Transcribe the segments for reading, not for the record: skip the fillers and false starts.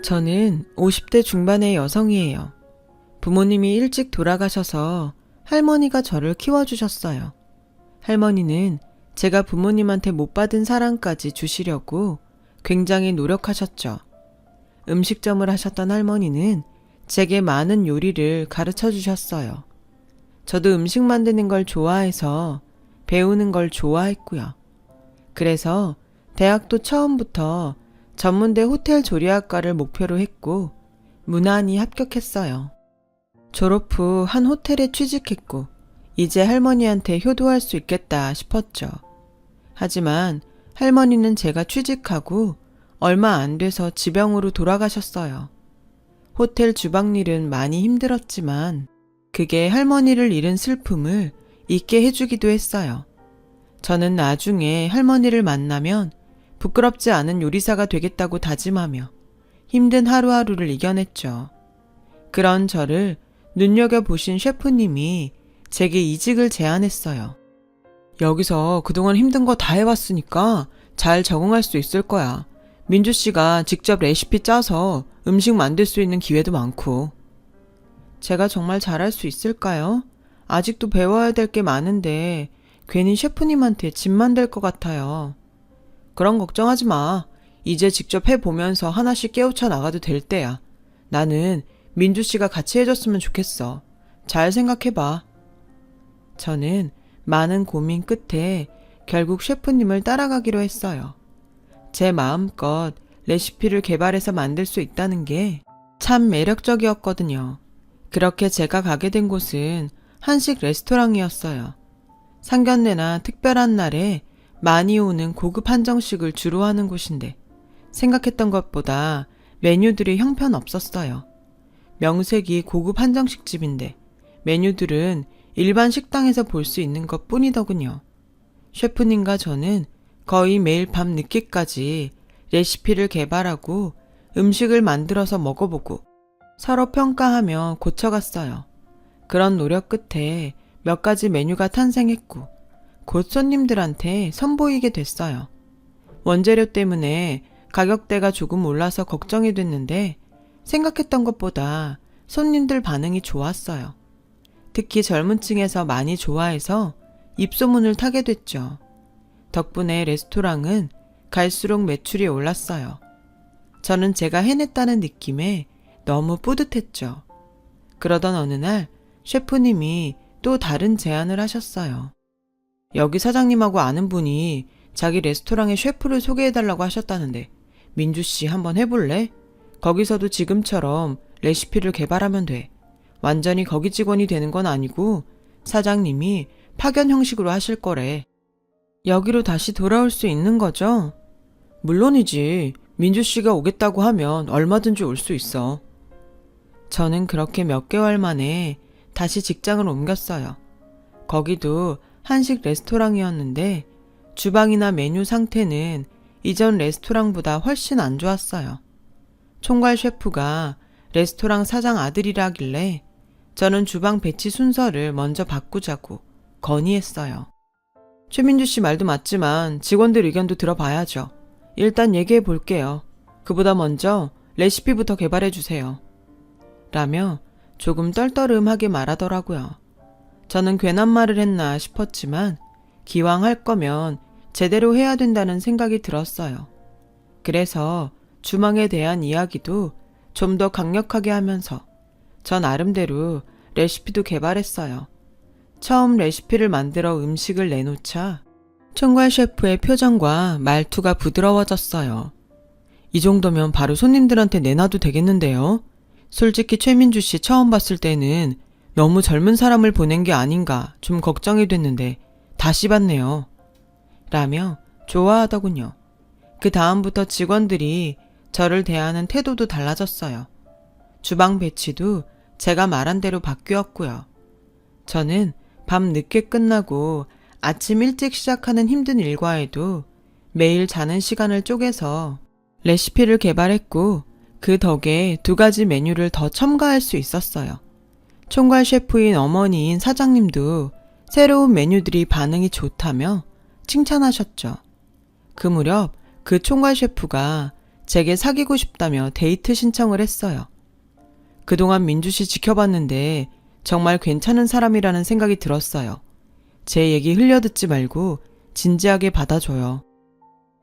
저는 50대 중반의 여성이에요. 부모님이 일찍 돌아가셔서 할머니가 저를 키워주셨어요. 할머니는 제가 부모님한테 못 받은 사랑까지 주시려고 굉장히 노력하셨죠. 음식점을 하셨던 할머니는 제게 많은 요리를 가르쳐 주셨어요. 저도 음식 만드는 걸 좋아해서 배우는 걸 좋아했고요. 그래서 대학도 처음부터 전문대 호텔 조리학과를 목표로 했고 무난히 합격했어요. 졸업 후 한 호텔에 취직했고 이제 할머니한테 효도할 수 있겠다 싶었죠. 하지만 할머니는 제가 취직하고 얼마 안 돼서 지병으로 돌아가셨어요. 호텔 주방일은 많이 힘들었지만 그게 할머니를 잃은 슬픔을 잊게 해주기도 했어요. 저는 나중에 할머니를 만나면 부끄럽지 않은 요리사가 되겠다고 다짐하며 힘든 하루하루를 이겨냈죠. 그런 저를 눈여겨보신 셰프님이 제게 이직을 제안했어요. 여기서 그동안 힘든 거 다 해봤으니까 잘 적응할 수 있을 거야. 민주 씨가 직접 레시피 짜서 음식 만들 수 있는 기회도 많고. 제가 정말 잘할 수 있을까요? 아직도 배워야 될 게 많은데 괜히 셰프님한테 짐만 될 것 같아요. 그런 걱정하지 마. 이제 직접 해보면서 하나씩 깨우쳐 나가도 될 때야. 나는 민주 씨가 같이 해줬으면 좋겠어. 잘 생각해봐. 저는 많은 고민 끝에 결국 셰프님을 따라가기로 했어요. 제 마음껏 레시피를 개발해서 만들 수 있다는 게 참 매력적이었거든요. 그렇게 제가 가게 된 곳은 한식 레스토랑이었어요. 상견례나 특별한 날에 많이 오는 고급 한정식을 주로 하는 곳인데 생각했던 것보다 메뉴들이 형편없었어요. 명색이 고급 한정식 집인데 메뉴들은 일반 식당에서 볼 수 있는 것 뿐이더군요. 셰프님과 저는 거의 매일 밤 늦게까지 레시피를 개발하고 음식을 만들어서 먹어보고 서로 평가하며 고쳐갔어요. 그런 노력 끝에 몇 가지 메뉴가 탄생했고 곧 손님들한테 선보이게 됐어요. 원재료 때문에 가격대가 조금 올라서 걱정이 됐는데 생각했던 것보다 손님들 반응이 좋았어요. 특히 젊은 층에서 많이 좋아해서 입소문을 타게 됐죠. 덕분에 레스토랑은 갈수록 매출이 올랐어요. 저는 제가 해냈다는 느낌에 너무 뿌듯했죠. 그러던 어느 날 셰프님이 또 다른 제안을 하셨어요. 여기 사장님하고 아는 분이 자기 레스토랑에 셰프를 소개해달라고 하셨다는데 민주 씨 한번 해볼래? 거기서도 지금처럼 레시피를 개발하면 돼. 완전히 거기 직원이 되는 건 아니고 사장님이 파견 형식으로 하실 거래. 여기로 다시 돌아올 수 있는 거죠? 물론이지. 민주 씨가 오겠다고 하면 얼마든지 올 수 있어. 저는 그렇게 몇 개월 만에 다시 직장을 옮겼어요. 거기도 한식 레스토랑이었는데 주방이나 메뉴 상태는 이전 레스토랑보다 훨씬 안 좋았어요. 총괄 셰프가 레스토랑 사장 아들이라길래 저는 주방 배치 순서를 먼저 바꾸자고 건의했어요. 최민주 씨 말도 맞지만 직원들 의견도 들어봐야죠. 일단 얘기해 볼게요. 그보다 먼저 레시피부터 개발해 주세요. 라며 조금 떨떠름하게 말하더라고요. 저는 괜한 말을 했나 싶었지만 기왕 할 거면 제대로 해야 된다는 생각이 들었어요. 그래서 주방에 대한 이야기도 좀 더 강력하게 하면서 저 나름대로 레시피도 개발했어요. 처음 레시피를 만들어 음식을 내놓자 총괄 셰프의 표정과 말투가 부드러워졌어요. 이 정도면 바로 손님들한테 내놔도 되겠는데요? 솔직히 최민주 씨 처음 봤을 때는 너무 젊은 사람을 보낸 게 아닌가 좀 걱정이 됐는데 다시 봤네요. 라며 좋아하더군요. 그 다음부터 직원들이 저를 대하는 태도도 달라졌어요. 주방 배치도 제가 말한 대로 바뀌었고요. 저는 밤 늦게 끝나고 아침 일찍 시작하는 힘든 일과에도 매일 자는 시간을 쪼개서 레시피를 개발했고 그 덕에 2가지 메뉴를 더 첨가할 수 있었어요. 총괄 셰프인 어머니인 사장님도 새로운 메뉴들이 반응이 좋다며 칭찬하셨죠. 그 무렵 그 총괄 셰프가 제게 사귀고 싶다며 데이트 신청을 했어요. 그동안 민주씨 지켜봤는데 정말 괜찮은 사람이라는 생각이 들었어요. 제 얘기 흘려듣지 말고 진지하게 받아줘요.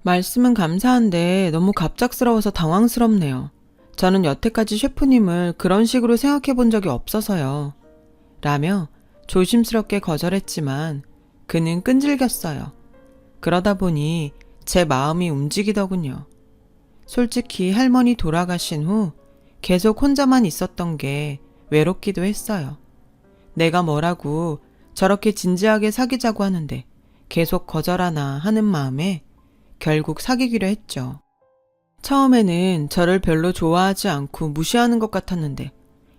말씀은 감사한데 너무 갑작스러워서 당황스럽네요. 저는 여태까지 셰프님을 그런 식으로 생각해 본 적이 없어서요. 라며 조심스럽게 거절했지만 그는 끈질겼어요. 그러다 보니 제 마음이 움직이더군요. 솔직히 할머니 돌아가신 후 계속 혼자만 있었던 게 외롭기도 했어요. 내가 뭐라고 저렇게 진지하게 사귀자고 하는데 계속 거절하나 하는 마음에 결국 사귀기로 했죠. 처음에는 저를 별로 좋아하지 않고 무시하는 것 같았는데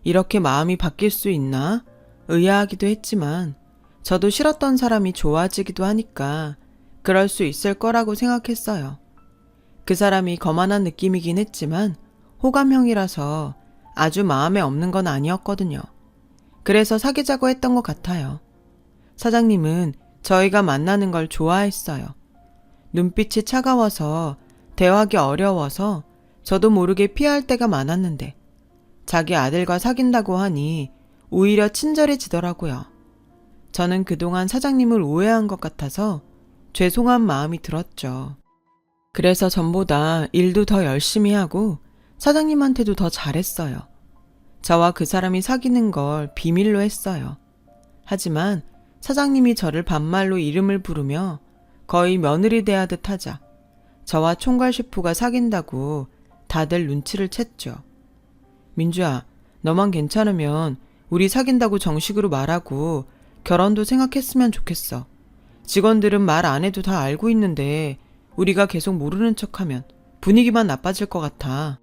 이렇게 마음이 바뀔 수 있나 의아하기도 했지만 저도 싫었던 사람이 좋아지기도 하니까 그럴 수 있을 거라고 생각했어요. 그 사람이 거만한 느낌이긴 했지만 호감형이라서 아주 마음에 없는 건 아니었거든요. 그래서 사귀자고 했던 것 같아요. 사장님은 저희가 만나는 걸 좋아했어요. 눈빛이 차가워서 대화하기 어려워서 저도 모르게 피할 때가 많았는데 자기 아들과 사귄다고 하니 오히려 친절해지더라고요. 저는 그동안 사장님을 오해한 것 같아서 죄송한 마음이 들었죠. 그래서 전보다 일도 더 열심히 하고 사장님한테도 더 잘했어요. 저와 그 사람이 사귀는 걸 비밀로 했어요. 하지만 사장님이 저를 반말로 이름을 부르며 거의 며느리 대하듯 하자 저와 총괄 셰프가 사귄다고 다들 눈치를 챘죠. 민주야, 너만 괜찮으면 우리 사귄다고 정식으로 말하고 결혼도 생각했으면 좋겠어. 직원들은 말 안 해도 다 알고 있는데 우리가 계속 모르는 척하면 분위기만 나빠질 것 같아.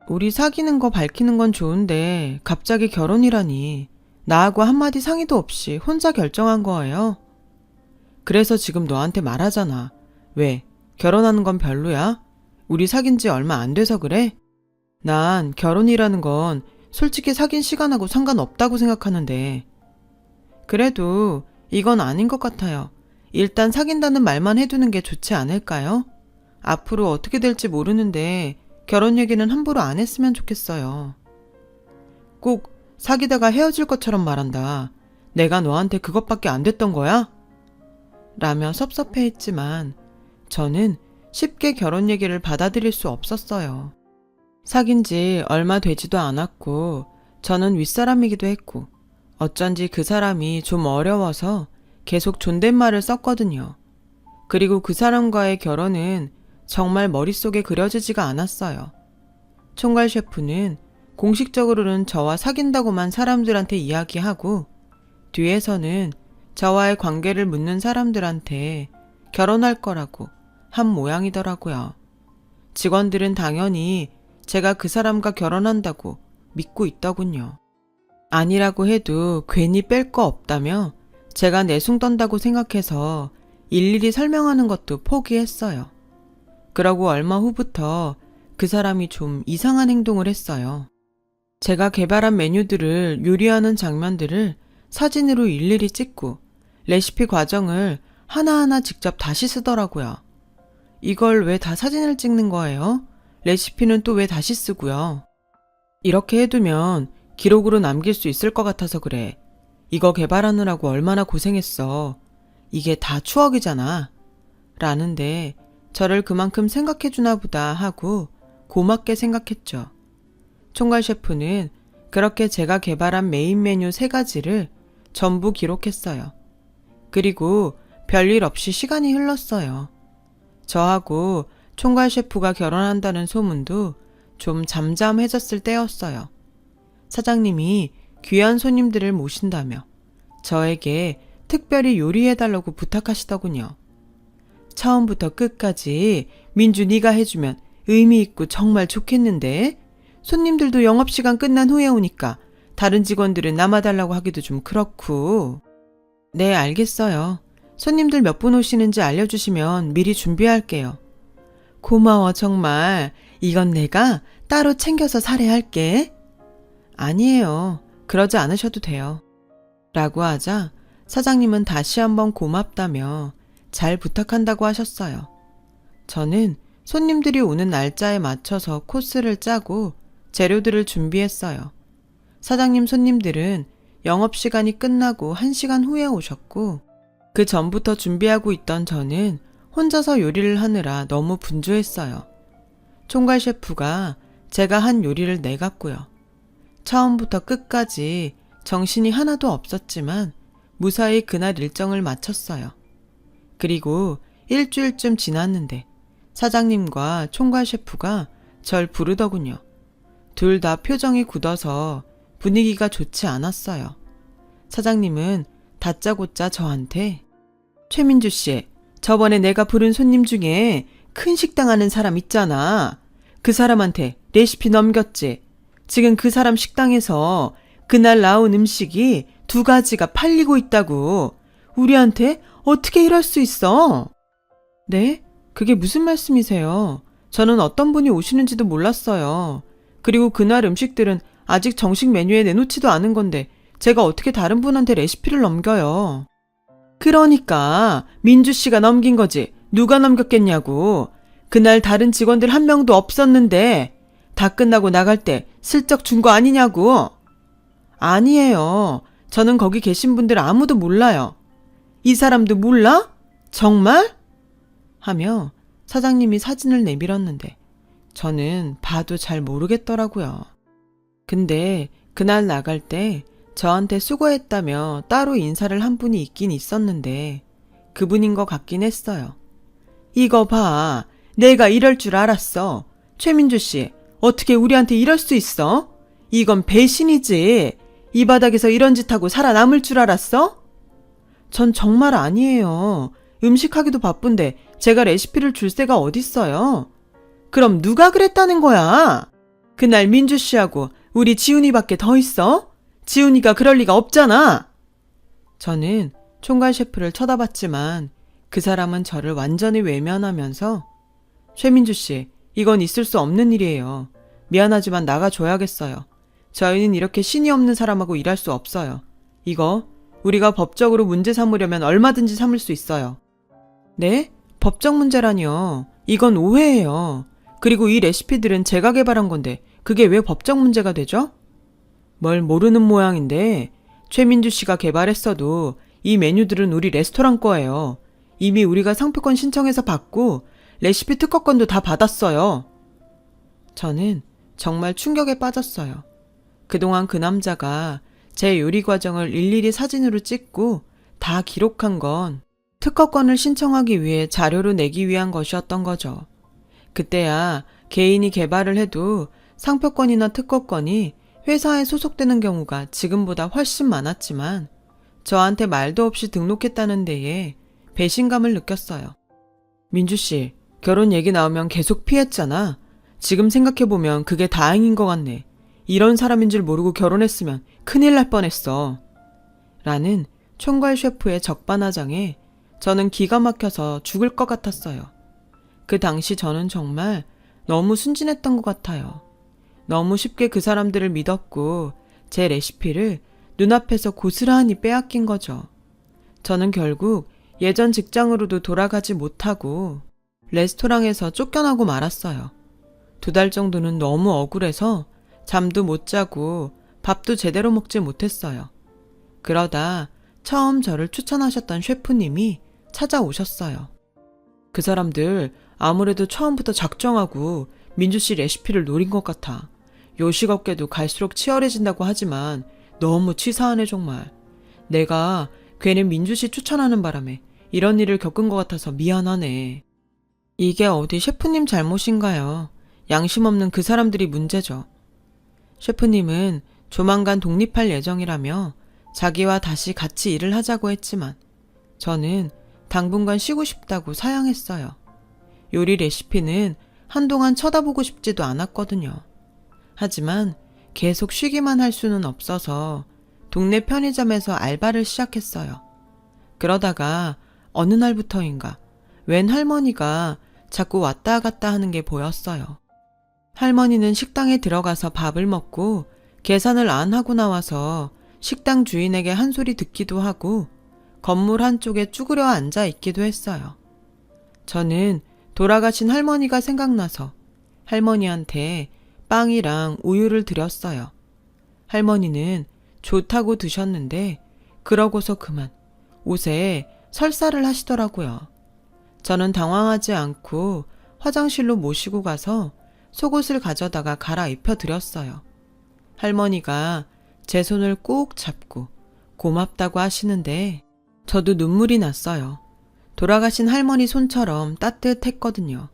우리 사귀는 거 밝히는 건 좋은데 갑자기 결혼이라니 나하고 한마디 상의도 없이 혼자 결정한 거예요. 그래서 지금 너한테 말하잖아. 왜? 결혼하는 건 별로야? 우리 사귄 지 얼마 안 돼서 그래? 난 결혼이라는 건 솔직히 사귄 시간하고 상관없다고 생각하는데. 그래도 이건 아닌 것 같아요. 일단 사귄다는 말만 해두는 게 좋지 않을까요? 앞으로 어떻게 될지 모르는데 결혼 얘기는 함부로 안 했으면 좋겠어요. 꼭 사귀다가 헤어질 것처럼 말한다. 내가 너한테 그것밖에 안 됐던 거야? 라며 섭섭해했지만 저는 쉽게 결혼 얘기를 받아들일 수 없었어요. 사귄 지 얼마 되지도 않았고 저는 윗사람이기도 했고 어쩐지 그 사람이 좀 어려워서 계속 존댓말을 썼거든요. 그리고 그 사람과의 결혼은 정말 머릿속에 그려지지가 않았어요. 총괄 셰프는 공식적으로는 저와 사귄다고만 사람들한테 이야기하고 뒤에서는 저와의 관계를 묻는 사람들한테 결혼할 거라고 한 모양이더라고요. 직원들은 당연히 제가 그 사람과 결혼한다고 믿고 있더군요. 아니라고 해도 괜히 뺄 거 없다며 제가 내숭 떤다고 생각해서 일일이 설명하는 것도 포기했어요. 그러고 얼마 후부터 그 사람이 좀 이상한 행동을 했어요. 제가 개발한 메뉴들을 요리하는 장면들을 사진으로 일일이 찍고 레시피 과정을 하나하나 직접 다시 쓰더라고요. 이걸 왜 다 사진을 찍는 거예요? 레시피는 또 왜 다시 쓰고요? 이렇게 해두면 기록으로 남길 수 있을 것 같아서 그래. 이거 개발하느라고 얼마나 고생했어. 이게 다 추억이잖아. 라는데 저를 그만큼 생각해주나 보다 하고 고맙게 생각했죠. 총괄 셰프는 그렇게 제가 개발한 메인 메뉴 3가지를 전부 기록했어요. 그리고 별일 없이 시간이 흘렀어요. 저하고 총괄 셰프가 결혼한다는 소문도 좀 잠잠해졌을 때였어요. 사장님이 귀한 손님들을 모신다며 저에게 특별히 요리해달라고 부탁하시더군요. 처음부터 끝까지 민주 네가 해주면 의미 있고 정말 좋겠는데 손님들도 영업시간 끝난 후에 오니까 다른 직원들은 남아달라고 하기도 좀 그렇고. 네, 알겠어요. 손님들 몇 분 오시는지 알려주시면 미리 준비할게요. 고마워 정말. 이건 내가 따로 챙겨서 사례할게. 아니에요. 그러지 않으셔도 돼요. 라고 하자 사장님은 다시 한번 고맙다며 잘 부탁한다고 하셨어요. 저는 손님들이 오는 날짜에 맞춰서 코스를 짜고 재료들을 준비했어요. 사장님 손님들은 영업시간이 끝나고 1시간 후에 오셨고, 그 전부터 준비하고 있던 저는 혼자서 요리를 하느라 너무 분주했어요. 총괄 셰프가 제가 한 요리를 내갔고요. 처음부터 끝까지 정신이 하나도 없었지만 무사히 그날 일정을 마쳤어요. 그리고 일주일쯤 지났는데 사장님과 총괄 셰프가 절 부르더군요. 둘 다 표정이 굳어서 분위기가 좋지 않았어요. 사장님은 다짜고짜 저한테 최민주 씨, 저번에 내가 부른 손님 중에 큰 식당 하는 사람 있잖아. 그 사람한테 레시피 넘겼지. 지금 그 사람 식당에서 그날 나온 음식이 2가지가 팔리고 있다고. 우리한테 어떻게 이럴 수 있어? 네? 그게 무슨 말씀이세요? 저는 어떤 분이 오시는지도 몰랐어요. 그리고 그날 음식들은 아직 정식 메뉴에 내놓지도 않은 건데 제가 어떻게 다른 분한테 레시피를 넘겨요? 그러니까 민주 씨가 넘긴 거지. 누가 넘겼겠냐고. 그날 다른 직원들 한 명도 없었는데 다 끝나고 나갈 때 슬쩍 준 거 아니냐고. 아니에요. 저는 거기 계신 분들 아무도 몰라요. 이 사람도 몰라? 정말? 하며 사장님이 사진을 내밀었는데 저는 봐도 잘 모르겠더라고요. 근데 그날 나갈 때 저한테 수고했다며 따로 인사를 한 분이 있긴 있었는데 그분인 것 같긴 했어요. 이거 봐. 내가 이럴 줄 알았어. 최민주 씨, 어떻게 우리한테 이럴 수 있어? 이건 배신이지. 이 바닥에서 이런 짓 하고 살아남을 줄 알았어? 전 정말 아니에요. 음식하기도 바쁜데 제가 레시피를 줄 새가 어딨어요. 그럼 누가 그랬다는 거야? 그날 민주 씨하고 우리 지훈이밖에 더 있어? 지훈이가 그럴 리가 없잖아. 저는 총괄 셰프를 쳐다봤지만 그 사람은 저를 완전히 외면하면서 최민주 씨, 이건 있을 수 없는 일이에요. 미안하지만 나가줘야겠어요. 저희는 이렇게 신이 없는 사람하고 일할 수 없어요. 이거 우리가 법적으로 문제 삼으려면 얼마든지 삼을 수 있어요. 네? 법적 문제라니요. 이건 오해예요. 그리고 이 레시피들은 제가 개발한 건데 그게 왜 법적 문제가 되죠? 뭘 모르는 모양인데 최민주 씨가 개발했어도 이 메뉴들은 우리 레스토랑 거예요. 이미 우리가 상표권 신청해서 받고 레시피 특허권도 다 받았어요. 저는 정말 충격에 빠졌어요. 그동안 그 남자가 제 요리 과정을 일일이 사진으로 찍고 다 기록한 건 특허권을 신청하기 위해 자료로 내기 위한 것이었던 거죠. 그때야 개인이 개발을 해도 상표권이나 특허권이 회사에 소속되는 경우가 지금보다 훨씬 많았지만 저한테 말도 없이 등록했다는 데에 배신감을 느꼈어요. 민주 씨, 결혼 얘기 나오면 계속 피했잖아. 지금 생각해보면 그게 다행인 것 같네. 이런 사람인 줄 모르고 결혼했으면 큰일 날 뻔했어. 라는 총괄 셰프의 적반하장에 저는 기가 막혀서 죽을 것 같았어요. 그 당시 저는 정말 너무 순진했던 것 같아요. 너무 쉽게 그 사람들을 믿었고 제 레시피를 눈앞에서 고스란히 빼앗긴 거죠. 저는 결국 예전 직장으로도 돌아가지 못하고 레스토랑에서 쫓겨나고 말았어요. 2달 정도는 너무 억울해서 잠도 못 자고 밥도 제대로 먹지 못했어요. 그러다 처음 저를 추천하셨던 셰프님이 찾아오셨어요. 그 사람들 아무래도 처음부터 작정하고 민주 씨 레시피를 노린 것 같아. 요식업계도 갈수록 치열해진다고 하지만 너무 치사하네 정말. 내가 괜히 민주 씨 추천하는 바람에 이런 일을 겪은 것 같아서 미안하네. 이게 어디 셰프님 잘못인가요? 양심 없는 그 사람들이 문제죠. 셰프님은 조만간 독립할 예정이라며 자기와 다시 같이 일을 하자고 했지만 저는 당분간 쉬고 싶다고 사양했어요. 요리 레시피는 한동안 쳐다보고 싶지도 않았거든요. 하지만 계속 쉬기만 할 수는 없어서 동네 편의점에서 알바를 시작했어요. 그러다가 어느 날부터인가 웬 할머니가 자꾸 왔다 갔다 하는 게 보였어요. 할머니는 식당에 들어가서 밥을 먹고 계산을 안 하고 나와서 식당 주인에게 한 소리 듣기도 하고 건물 한쪽에 쭈그려 앉아 있기도 했어요. 저는 돌아가신 할머니가 생각나서 할머니한테 빵이랑 우유를 드렸어요. 할머니는 좋다고 드셨는데 그러고서 그만 옷에 설사를 하시더라고요. 저는 당황하지 않고 화장실로 모시고 가서 속옷을 가져다가 갈아입혀 드렸어요. 할머니가 제 손을 꼭 잡고 고맙다고 하시는데 저도 눈물이 났어요. 돌아가신 할머니 손처럼 따뜻했거든요.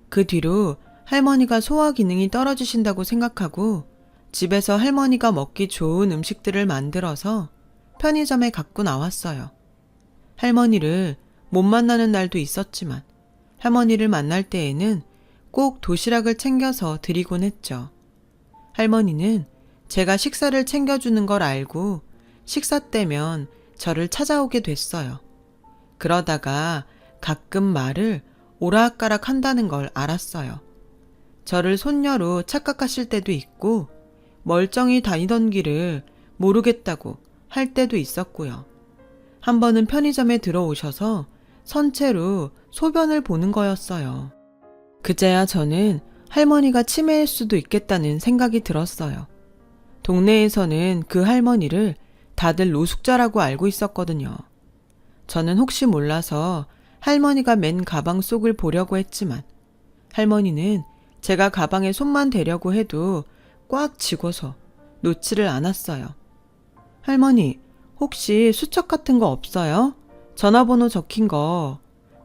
그 뒤로 할머니가 소화 기능이 떨어지신다고 생각하고 집에서 할머니가 먹기 좋은 음식들을 만들어서 편의점에 갖고 나왔어요. 할머니를 못 만나는 날도 있었지만 할머니를 만날 때에는 꼭 도시락을 챙겨서 드리곤 했죠. 할머니는 제가 식사를 챙겨주는 걸 알고 식사 때면 저를 찾아오게 됐어요. 그러다가 가끔 말을 오락가락 한다는 걸 알았어요. 저를 손녀로 착각하실 때도 있고 멀쩡히 다니던 길을 모르겠다고 할 때도 있었고요. 한 번은 편의점에 들어오셔서 선체로 소변을 보는 거였어요. 그제야 저는 할머니가 치매일 수도 있겠다는 생각이 들었어요. 동네에서는 그 할머니를 다들 노숙자라고 알고 있었거든요. 저는 혹시 몰라서 할머니가 맨 가방 속을 보려고 했지만 할머니는 제가 가방에 손만 대려고 해도 꽉 쥐고서 놓지를 않았어요. 할머니, 혹시 수첩 같은 거 없어요? 전화번호 적힌 거.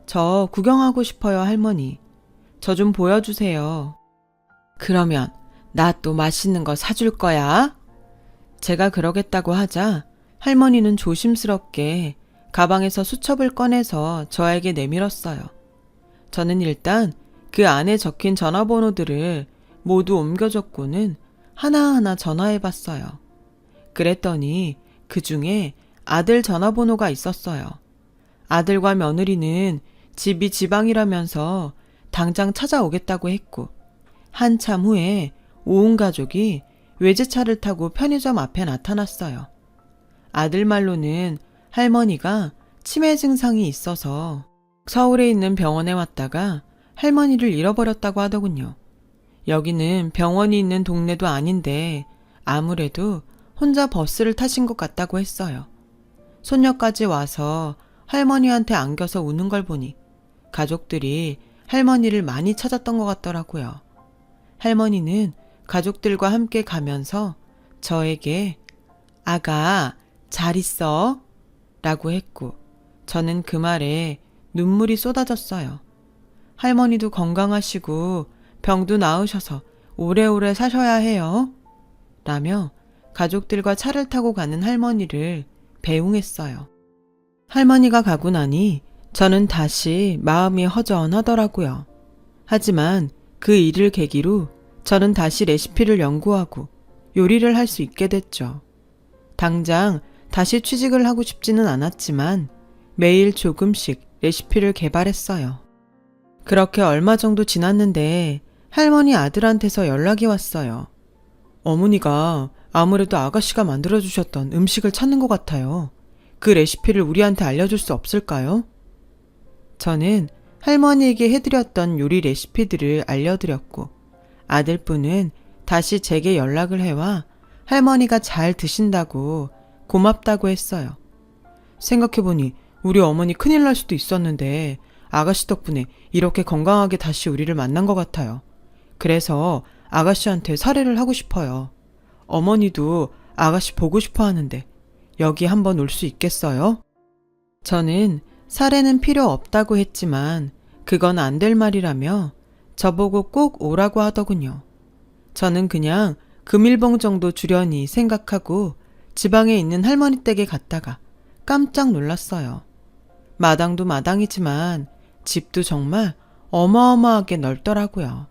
저 구경하고 싶어요, 할머니. 저 좀 보여주세요. 그러면 나 또 맛있는 거 사줄 거야? 제가 그러겠다고 하자 할머니는 조심스럽게 가방에서 수첩을 꺼내서 저에게 내밀었어요. 저는 일단 그 안에 적힌 전화번호들을 모두 옮겨줬고는 하나하나 전화해봤어요. 그랬더니 그 중에 아들 전화번호가 있었어요. 아들과 며느리는 집이 지방이라면서 당장 찾아오겠다고 했고 한참 후에 온 가족이 외제차를 타고 편의점 앞에 나타났어요. 아들 말로는 할머니가 치매 증상이 있어서 서울에 있는 병원에 왔다가 할머니를 잃어버렸다고 하더군요. 여기는 병원이 있는 동네도 아닌데 아무래도 혼자 버스를 타신 것 같다고 했어요. 손녀까지 와서 할머니한테 안겨서 우는 걸 보니 가족들이 할머니를 많이 찾았던 것 같더라고요. 할머니는 가족들과 함께 가면서 저에게 아가 잘 있어? 라고 했고 저는 그 말에 눈물이 쏟아졌어요. 할머니도 건강하시고 병도 나으셔서 오래오래 사셔야 해요. 라며 가족들과 차를 타고 가는 할머니를 배웅했어요. 할머니가 가고 나니 저는 다시 마음이 허전하더라고요. 하지만 그 일을 계기로 저는 다시 레시피를 연구하고 요리를 할 수 있게 됐죠. 당장 다시 취직을 하고 싶지는 않았지만 매일 조금씩 레시피를 개발했어요. 그렇게 얼마 정도 지났는데 할머니 아들한테서 연락이 왔어요. 어머니가 아무래도 아가씨가 만들어주셨던 음식을 찾는 것 같아요. 그 레시피를 우리한테 알려줄 수 없을까요? 저는 할머니에게 해드렸던 요리 레시피들을 알려드렸고 아들분은 다시 제게 연락을 해와 할머니가 잘 드신다고 고맙다고 했어요. 생각해보니 우리 어머니 큰일 날 수도 있었는데 아가씨 덕분에 이렇게 건강하게 다시 우리를 만난 것 같아요. 그래서 아가씨한테 사례를 하고 싶어요. 어머니도 아가씨 보고 싶어 하는데 여기 한번 올 수 있겠어요? 저는 사례는 필요 없다고 했지만 그건 안 될 말이라며 저보고 꼭 오라고 하더군요. 저는 그냥 금일봉 정도 주려니 생각하고 지방에 있는 할머니 댁에 갔다가 깜짝 놀랐어요. 마당도 마당이지만 집도 정말 어마어마하게 넓더라고요.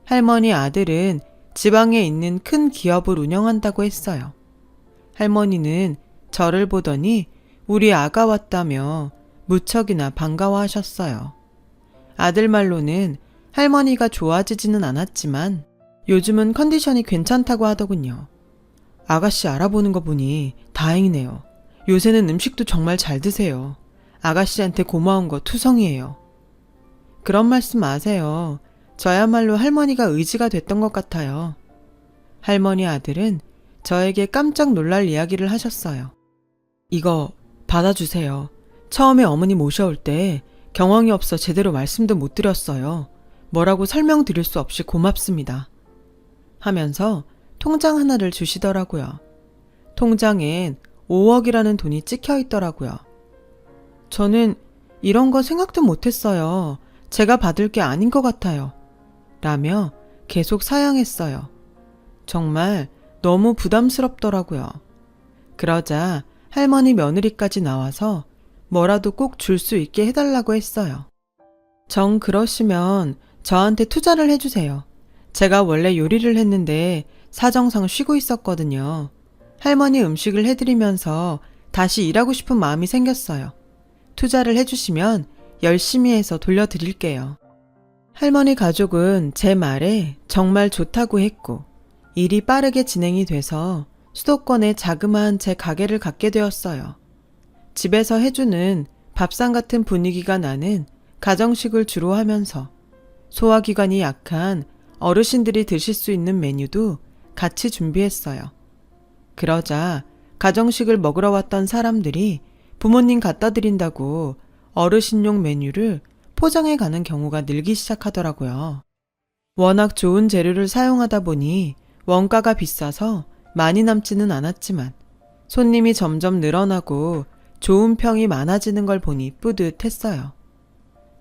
할머니 아들은 지방에 있는 큰 기업을 운영한다고 했어요. 할머니는 저를 보더니 우리 아가 왔다며 무척이나 반가워하셨어요. 아들 말로는 할머니가 좋아지지는 않았지만 요즘은 컨디션이 괜찮다고 하더군요. 아가씨 알아보는 거 보니 다행이네요. 요새는 음식도 정말 잘 드세요. 아가씨한테 고마운 거 투성이에요. 그런 말씀 마세요. 저야말로 할머니가 의지가 됐던 것 같아요. 할머니 아들은 저에게 깜짝 놀랄 이야기를 하셨어요. 이거 받아주세요. 처음에 어머니 모셔올 때 경황이 없어 제대로 말씀도 못 드렸어요. 뭐라고 설명드릴 수 없이 고맙습니다. 하면서 통장 하나를 주시더라고요. 통장엔 5억이라는 돈이 찍혀 있더라고요. 저는 이런 거 생각도 못했어요. 제가 받을 게 아닌 것 같아요. 라며 계속 사양했어요. 정말 너무 부담스럽더라고요. 그러자 할머니 며느리까지 나와서 뭐라도 꼭 줄 수 있게 해달라고 했어요. 정 그러시면 저한테 투자를 해주세요. 제가 원래 요리를 했는데 사정상 쉬고 있었거든요. 할머니 음식을 해드리면서 다시 일하고 싶은 마음이 생겼어요. 투자를 해주시면 열심히 해서 돌려드릴게요. 할머니 가족은 제 말에 정말 좋다고 했고 일이 빠르게 진행이 돼서 수도권에 자그마한 제 가게를 갖게 되었어요. 집에서 해주는 밥상 같은 분위기가 나는 가정식을 주로 하면서 소화기관이 약한 어르신들이 드실 수 있는 메뉴도 같이 준비했어요. 그러자 가정식을 먹으러 왔던 사람들이 부모님 갖다 드린다고 어르신용 메뉴를 포장해 가는 경우가 늘기 시작하더라고요. 워낙 좋은 재료를 사용하다 보니 원가가 비싸서 많이 남지는 않았지만 손님이 점점 늘어나고 좋은 평이 많아지는 걸 보니 뿌듯했어요.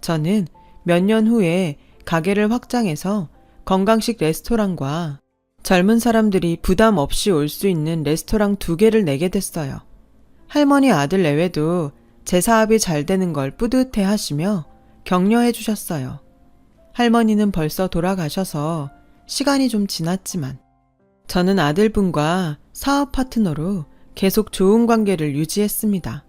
저는 몇 년 후에 가게를 확장해서 건강식 레스토랑과 젊은 사람들이 부담 없이 올 수 있는 레스토랑 2개를 내게 됐어요. 할머니 아들 내외도 제 사업이 잘 되는 걸 뿌듯해 하시며 격려해 주셨어요. 할머니는 벌써 돌아가셔서 시간이 좀 지났지만 저는 아들분과 사업 파트너로 계속 좋은 관계를 유지했습니다.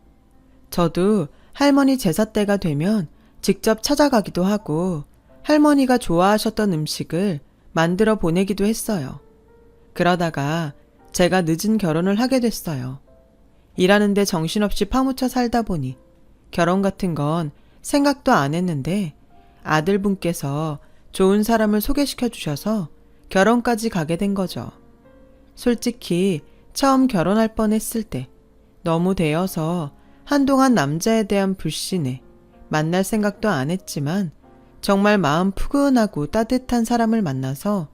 저도 할머니 제사 때가 되면 직접 찾아가기도 하고 할머니가 좋아하셨던 음식을 만들어 보내기도 했어요. 그러다가 제가 늦은 결혼을 하게 됐어요. 일하는데 정신없이 파묻혀 살다 보니 결혼 같은 건 생각도 안 했는데 아들분께서 좋은 사람을 소개시켜 주셔서 결혼까지 가게 된 거죠. 솔직히 처음 결혼할 뻔했을 때 너무 대여서 한동안 남자에 대한 불신에 만날 생각도 안 했지만 정말 마음 푸근하고 따뜻한 사람을 만나서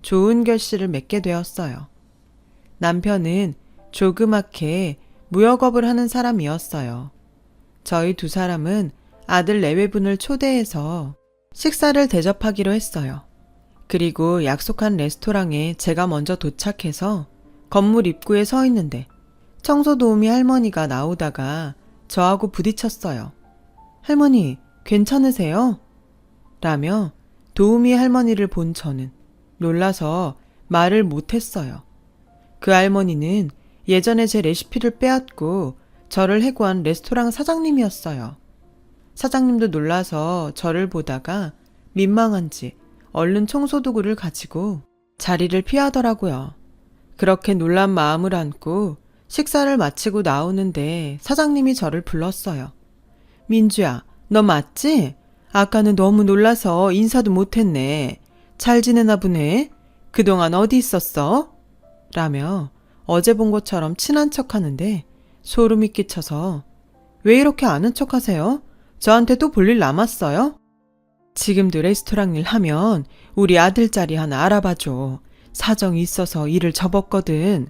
좋은 결실을 맺게 되었어요. 남편은 조그맣게 무역업을 하는 사람이었어요. 저희 2사람은 아들 내외분을 초대해서 식사를 대접하기로 했어요. 그리고 약속한 레스토랑에 제가 먼저 도착해서 건물 입구에 서 있는데 청소 도우미 할머니가 나오다가 저하고 부딪혔어요. 할머니, 괜찮으세요? 라며 도우미 할머니를 본 저는 놀라서 말을 못했어요. 그 할머니는 예전에 제 레시피를 빼앗고 저를 해고한 레스토랑 사장님이었어요. 사장님도 놀라서 저를 보다가 민망한지 얼른 청소도구를 가지고 자리를 피하더라고요. 그렇게 놀란 마음을 안고 식사를 마치고 나오는데 사장님이 저를 불렀어요. 민주야, 너 맞지? 아까는 너무 놀라서 인사도 못했네. 잘 지내나 보네. 그동안 어디 있었어? 라며 어제 본 것처럼 친한 척하는데 소름이 끼쳐서 왜 이렇게 아는 척하세요? 저한테 또 볼 일 남았어요? 지금도 레스토랑 일 하면 우리 아들 자리 하나 알아봐줘. 사정이 있어서 일을 접었거든.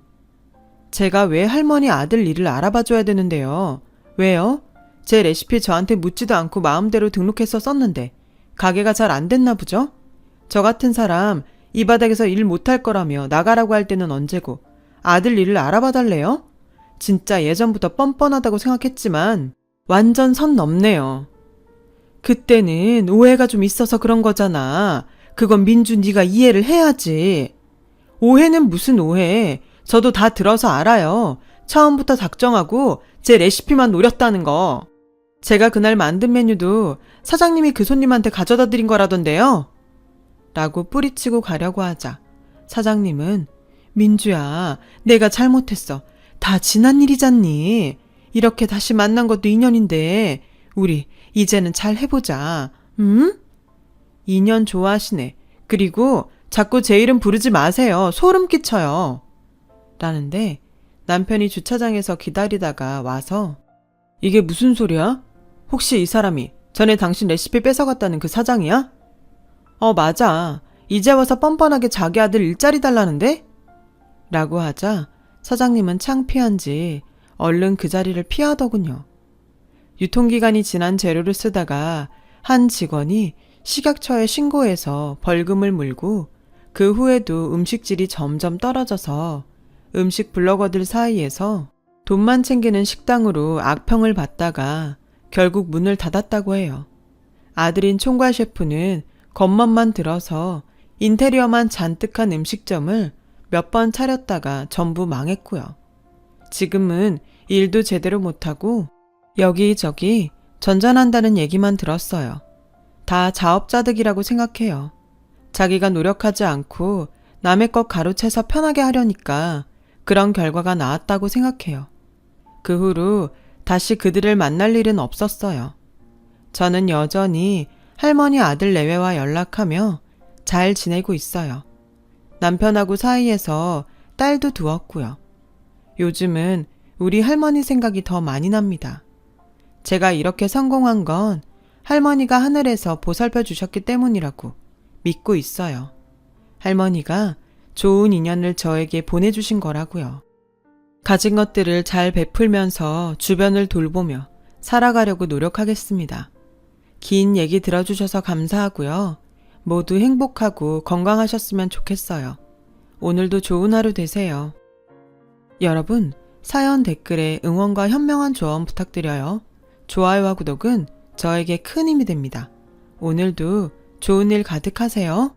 제가 왜 할머니 아들 일을 알아봐줘야 되는데요? 왜요? 제 레시피 저한테 묻지도 않고 마음대로 등록해서 썼는데 가게가 잘 안 됐나 보죠? 저 같은 사람 이 바닥에서 일 못할 거라며 나가라고 할 때는 언제고 아들 일을 알아봐 달래요? 진짜 예전부터 뻔뻔하다고 생각했지만 완전 선 넘네요. 그때는 오해가 좀 있어서 그런 거잖아. 그건 민주 네가 이해를 해야지. 오해는 무슨 오해. 저도 다 들어서 알아요. 처음부터 작정하고 제 레시피만 노렸다는 거. 제가 그날 만든 메뉴도 사장님이 그 손님한테 가져다 드린 거라던데요. 라고 뿌리치고 가려고 하자 사장님은 민주야, 내가 잘못했어. 다 지난 일이잖니. 이렇게 다시 만난 것도 인연인데 우리 이제는 잘 해보자. 응? 인연 좋아하시네. 그리고 자꾸 제 이름 부르지 마세요. 소름 끼쳐요. 라는데 남편이 주차장에서 기다리다가 와서 이게 무슨 소리야? 혹시 이 사람이 전에 당신 레시피 뺏어갔다는 그 사장이야? 맞아. 이제 와서 뻔뻔하게 자기 아들 일자리 달라는데? 라고 하자 사장님은 창피한지 얼른 그 자리를 피하더군요. 유통기간이 지난 재료를 쓰다가 한 직원이 식약처에 신고해서 벌금을 물고 그 후에도 음식질이 점점 떨어져서 음식 블로거들 사이에서 돈만 챙기는 식당으로 악평을 받다가 결국 문을 닫았다고 해요. 아들인 총괄 셰프는 겉멋만 들어서 인테리어만 잔뜩한 음식점을 몇 번 차렸다가 전부 망했고요. 지금은 일도 제대로 못하고 여기저기 전전한다는 얘기만 들었어요. 다 자업자득이라고 생각해요. 자기가 노력하지 않고 남의 것 가로채서 편하게 하려니까 그런 결과가 나왔다고 생각해요. 그 후로 다시 그들을 만날 일은 없었어요. 저는 여전히 할머니 아들 내외와 연락하며 잘 지내고 있어요. 남편하고 사이에서 딸도 두었고요. 요즘은 우리 할머니 생각이 더 많이 납니다. 제가 이렇게 성공한 건 할머니가 하늘에서 보살펴 주셨기 때문이라고 믿고 있어요. 할머니가 좋은 인연을 저에게 보내주신 거라고요. 가진 것들을 잘 베풀면서 주변을 돌보며 살아가려고 노력하겠습니다. 긴 얘기 들어주셔서 감사하고요. 모두 행복하고 건강하셨으면 좋겠어요. 오늘도 좋은 하루 되세요. 여러분, 사연 댓글에 응원과 현명한 조언 부탁드려요. 좋아요와 구독은 저에게 큰 힘이 됩니다. 오늘도 좋은 일 가득하세요.